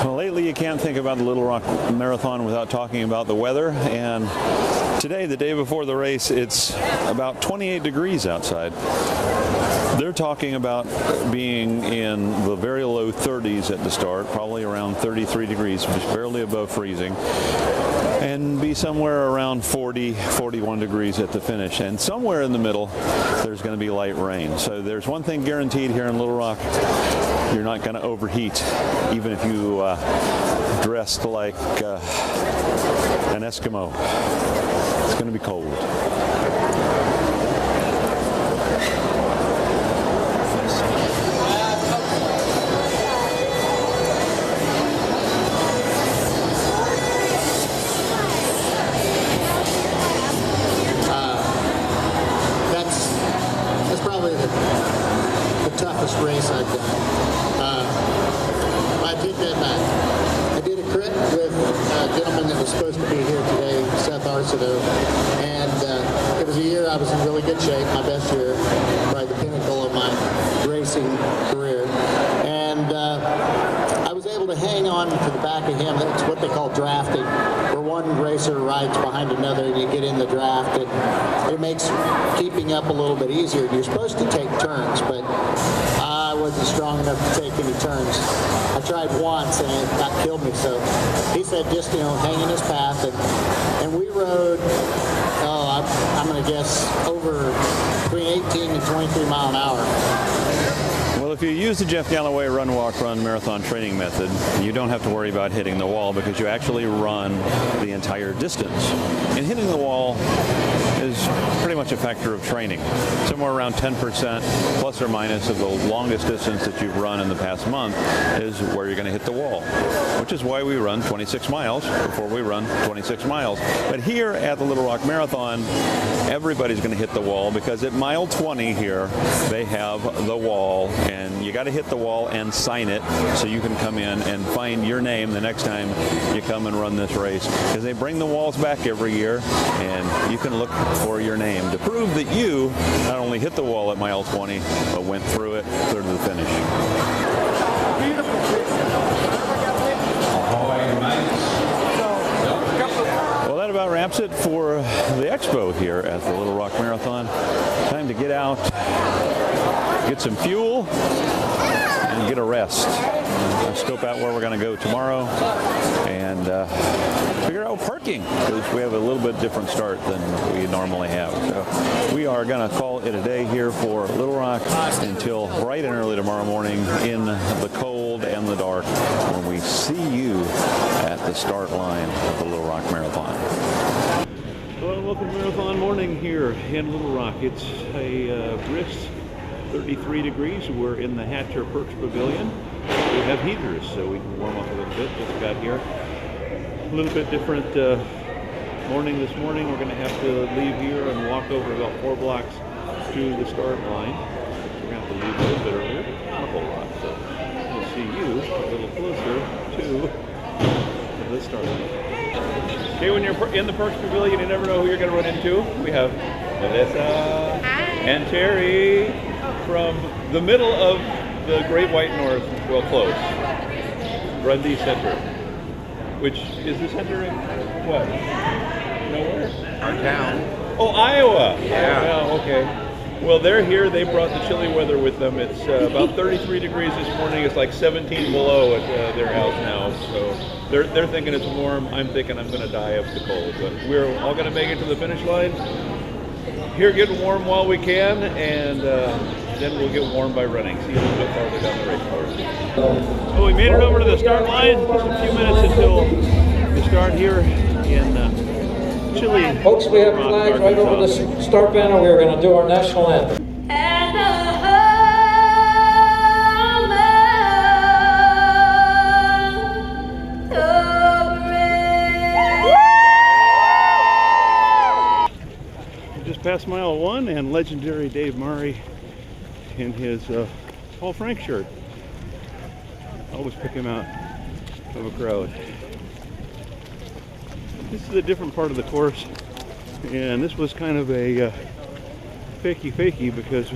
Well, lately you can't think about the Little Rock Marathon without talking about the weather, and today, the day before the race, it's about 28 degrees outside. They're talking about being in the very low 30s at the start, probably around 33 degrees, just barely above freezing, and be somewhere around 40, 41 degrees at the finish. And somewhere in the middle, there's going to be light rain. So there's one thing guaranteed here in Little Rock: you're not going to overheat, even if you dressed like an Eskimo. It's going to be cold. That's probably the toughest race I've done. I take that back. I did a crit with a gentleman that was supposed to be here today, Seth Arsenault, and it was a year I was in really good shape, my best year, probably the pinnacle of my racing career. And I was able to hang on to the back of him. That's what they call drafting, where one racer rides behind another and you get in the draft. And it makes keeping up a little bit easier. You're supposed to take turns, but I wasn't strong enough to take any turns. I tried once and it got killed me. So he said just, hang in his path. And we rode, I'm going to guess, over between 18 and 23 mile an hour. Well, if you use the Jeff Galloway Run, Walk, Run Marathon training method, you don't have to worry about hitting the wall because you actually run the entire distance. And hitting the wall is pretty much a factor of training. Somewhere around 10% plus or minus of the longest distance that you've run in the past month is where you're going to hit the wall, which is why we run 26 miles before we run 26 miles. But here at the Little Rock Marathon, everybody's going to hit the wall because at mile 20 here, they have the wall, and you got to hit the wall and sign it so you can come in and find your name the next time you come and run this race, because they bring the walls back every year and you can look for your name to prove that you not only hit the wall at mile 20 but went through it, clear to the finish. Well, that about wraps it for the expo here at the Little Rock Marathon. Time to get out, get some fuel, and get a rest. Scope out where we're going to go tomorrow and figure out parking, because we have a little bit different start than we normally have. So we are going to call it a day here for Little Rock until bright and early tomorrow morning in the cold and the dark when we see you at the start line of the Little Rock Marathon. Hello, welcome to Marathon Morning here in Little Rock. It's a brisk 33 degrees. We're in the Hatcher Perch Pavilion. We have heaters, so we can warm up a little bit. Just got here. A little bit different morning this morning. We're going to have to leave here and walk over about 4 blocks to the start line. We're going to have to leave a little bit earlier, not a whole lot. So we'll see you a little closer to the start line. Okay, when you're in the Perch Pavilion, you never know who you're going to run into. We have Melissa and Terry from the middle of the Great White North, well, close, Grundy Center, which is the center of what? Nowhere? Our town. Oh, Iowa. Yeah. Oh, okay. Well, they're here. They brought the chilly weather with them. It's about 33 degrees this morning. It's like 17 below at their house now. So they're thinking it's warm. I'm thinking I'm going to die of the cold. But we're all going to make it to the finish line. Here, getting warm while we can, and then we'll get warm by running. See you a little bit farther down the race course. So we made it over to the start line. Just a few minutes until the start here in chilly. Folks, we have flags right over the start banner. We're going to do our national anthem. Just past mile 1, and legendary Dave Murray in his Paul Frank shirt. I always pick him out of a crowd. This is a different part of the course, and this was kind of a fakey because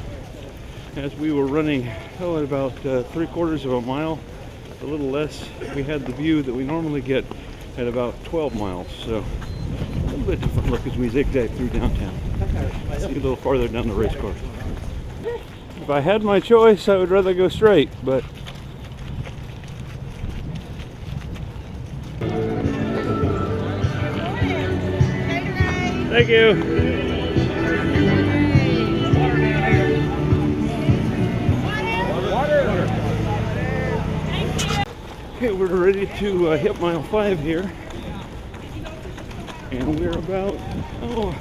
as we were running at about 3/4 of a mile, a little less, we had the view that we normally get at about 12 miles. So a little bit different look as we zigzag through downtown. See a little farther down the race course. If I had my choice, I would rather go straight, but thank you. Okay, we're ready to hit mile 5 here, and we're about a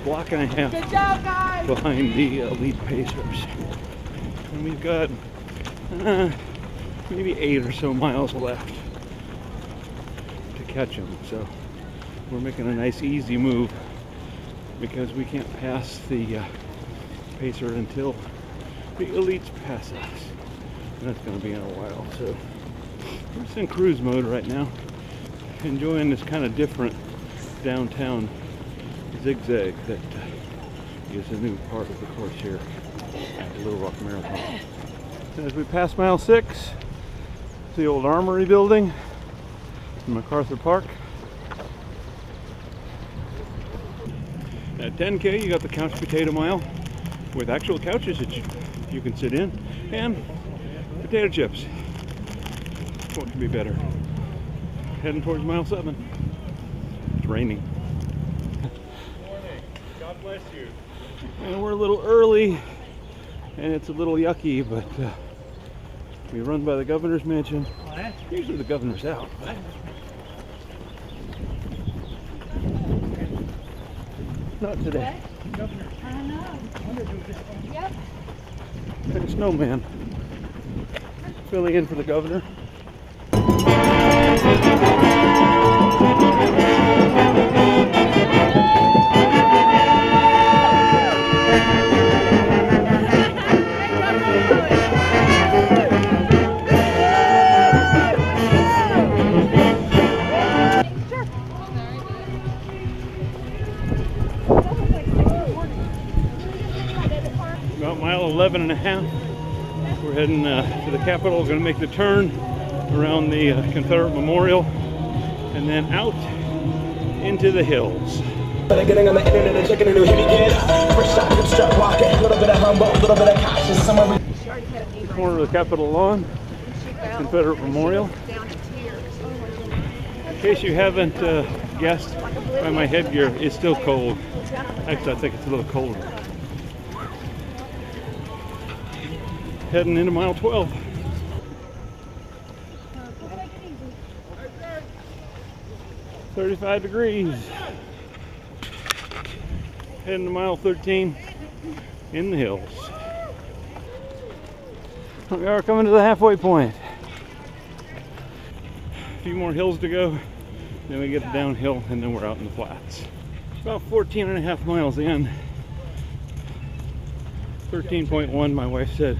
block and a half behind the elite pacers, and we've got maybe 8 or so miles left to catch them. So we're making a nice easy move because we can't pass the pacer until the elites pass us. And that's going to be in a while. So we're just in cruise mode right now, enjoying this kind of different downtown zigzag that is a new part of the course here at the Little Rock Marathon. As we pass mile 6, the old Armory building in MacArthur Park. At 10K, you got the couch potato mile with actual couches that you can sit in, and potato chips. What could be better? Heading towards mile 7. It's raining. God bless you. And we're a little early, and it's a little yucky, but we run by the governor's mansion. Usually the governor's out. Not today. I know. Yep. Like a snowman. Filling in for the governor. About mile 11 and a half. We're heading to the Capitol. We're going to make the turn around the Confederate Memorial and then out into the hills. Getting on the internet and checking a new hit again. First shot, good strut walking. A little bit of humble, a little bit of cautious. Somewhere The corner of the Capitol lawn, Confederate Memorial. In case you haven't guessed by my headgear, it's still cold. Actually, I think it's a little colder. Heading into mile 12. $35 degrees. Heading to mile 13 in the hills. We are coming to the halfway point. A few more hills to go, then we get downhill, and then we're out in the flats. About 14 and a half miles in. 13.1, my wife said,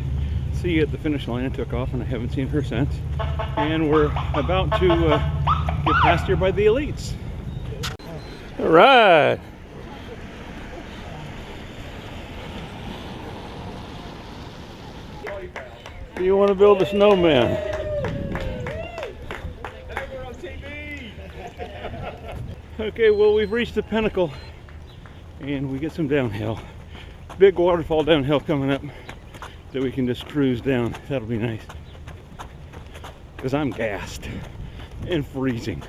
see you at the finish line, and took off, and I haven't seen her since. And we're about to get passed here by the elites. All right. Do you want to build a snowman? Okay, well, we've reached the pinnacle, and we get some downhill. Big waterfall downhill coming up that we can just cruise down. That'll be nice, because I'm gassed and freezing.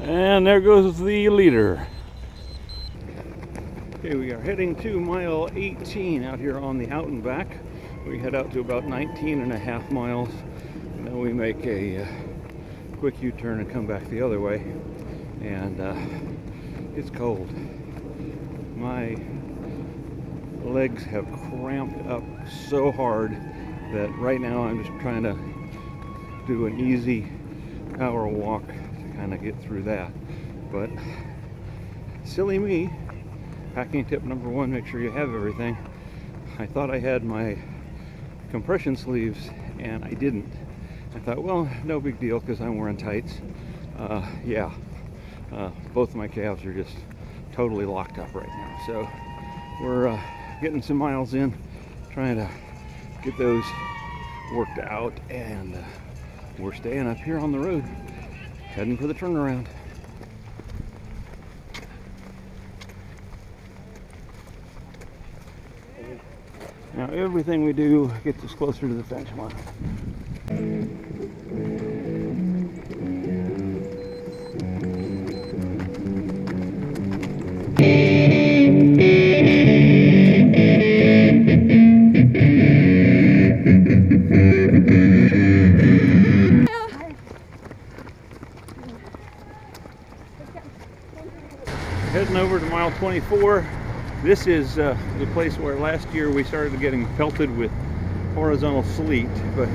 And there goes the leader. Okay, we are heading to mile 18 out here on the out and back. We head out to about 19 and a half miles. And then we make a quick U-turn and come back the other way. And it's cold. My legs have cramped up so hard that right now I'm just trying to do an easy power walk to kind of get through that. But silly me, packing tip number one, make sure you have everything. I thought I had my compression sleeves and I didn't. I thought, well, no big deal because I'm wearing tights. Both of my calves are just totally locked up right now. So we're getting some miles in, trying to get those worked out, and we're staying up here on the road, heading for the turnaround. Now everything we do gets us closer to the finish line. Heading over to mile 24. This is the place where last year we started getting pelted with horizontal sleet, but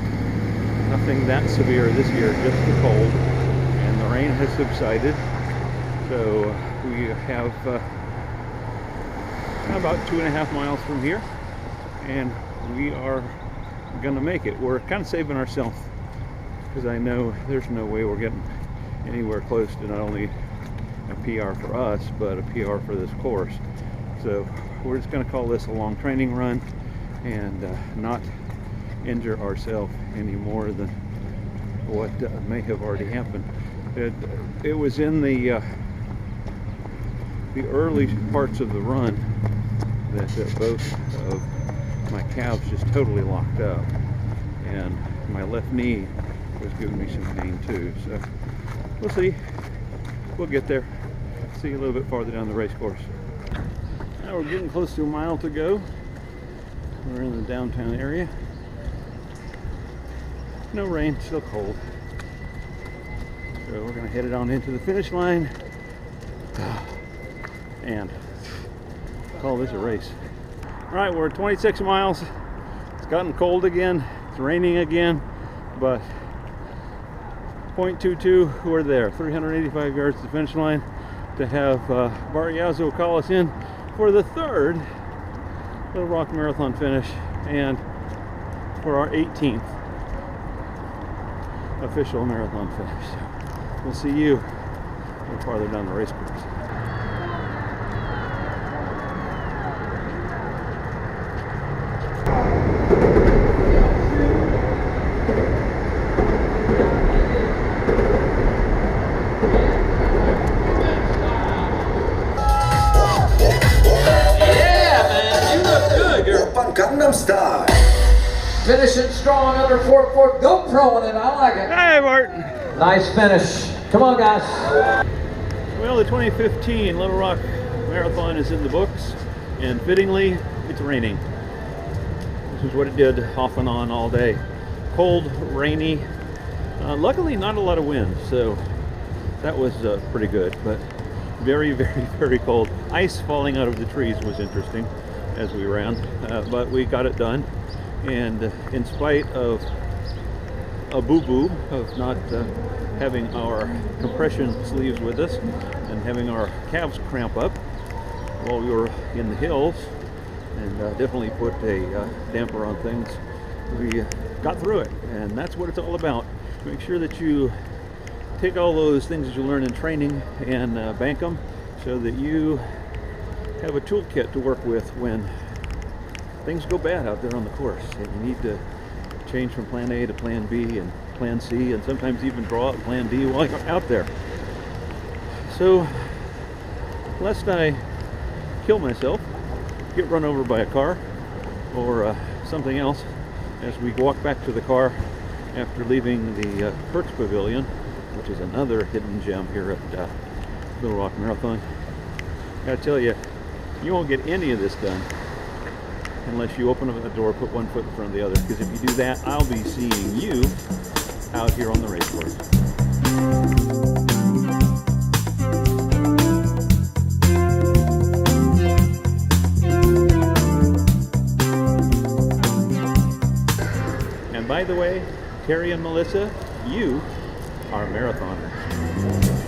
nothing that severe this year, just the cold, and the rain has subsided. So we have about 2.5 miles from here, and we are gonna make it. We're kind of saving ourselves because I know there's no way we're getting anywhere close to not only a PR for us, but a PR for this course. So we're just going to call this a long training run and not injure ourselves any more than what may have already happened. It was in the early parts of the run that both of my calves just totally locked up, and my left knee was giving me some pain too. So we'll see. We'll get there. See you a little bit farther down the race course. Now we're getting close to a mile to go. We're in the downtown area. No rain, still cold. So we're gonna head it on into the finish line and call this a race. All right, we're at 26 miles. It's gotten cold again. It's raining again, but 0.22, we're there. 385 yards to the finish line to have Bart Yazzo call us in for the third Little Rock Marathon finish and for our 18th official marathon finish. So we'll see you a little farther down the race course. Gangnam Style. Finishing strong under 4-4. Go pro in it. I like it. Hey, Martin. Nice finish. Come on, guys. Well, the 2015 Little Rock Marathon is in the books, and fittingly, it's raining. This is what it did off and on all day. Cold, rainy. Luckily, not a lot of wind, so that was pretty good, but very, very, very cold. Ice falling out of the trees was interesting as we ran, but we got it done. And in spite of a boo-boo of not having our compression sleeves with us and having our calves cramp up while we were in the hills, and definitely put a damper on things, we got through it. And that's what it's all about. Make sure that you take all those things that you learn in training and bank them so that you have a toolkit to work with when things go bad out there on the course and you need to change from plan A to plan B and plan C, and sometimes even draw out plan D while you're out there. So lest I kill myself, get run over by a car or something else as we walk back to the car after leaving the Perks Pavilion, which is another hidden gem here at Little Rock Marathon. I gotta tell you, you won't get any of this done unless you open up the door, put one foot in front of the other, because if you do that, I'll be seeing you out here on the race course. And by the way, Terry and Melissa, you are marathoners.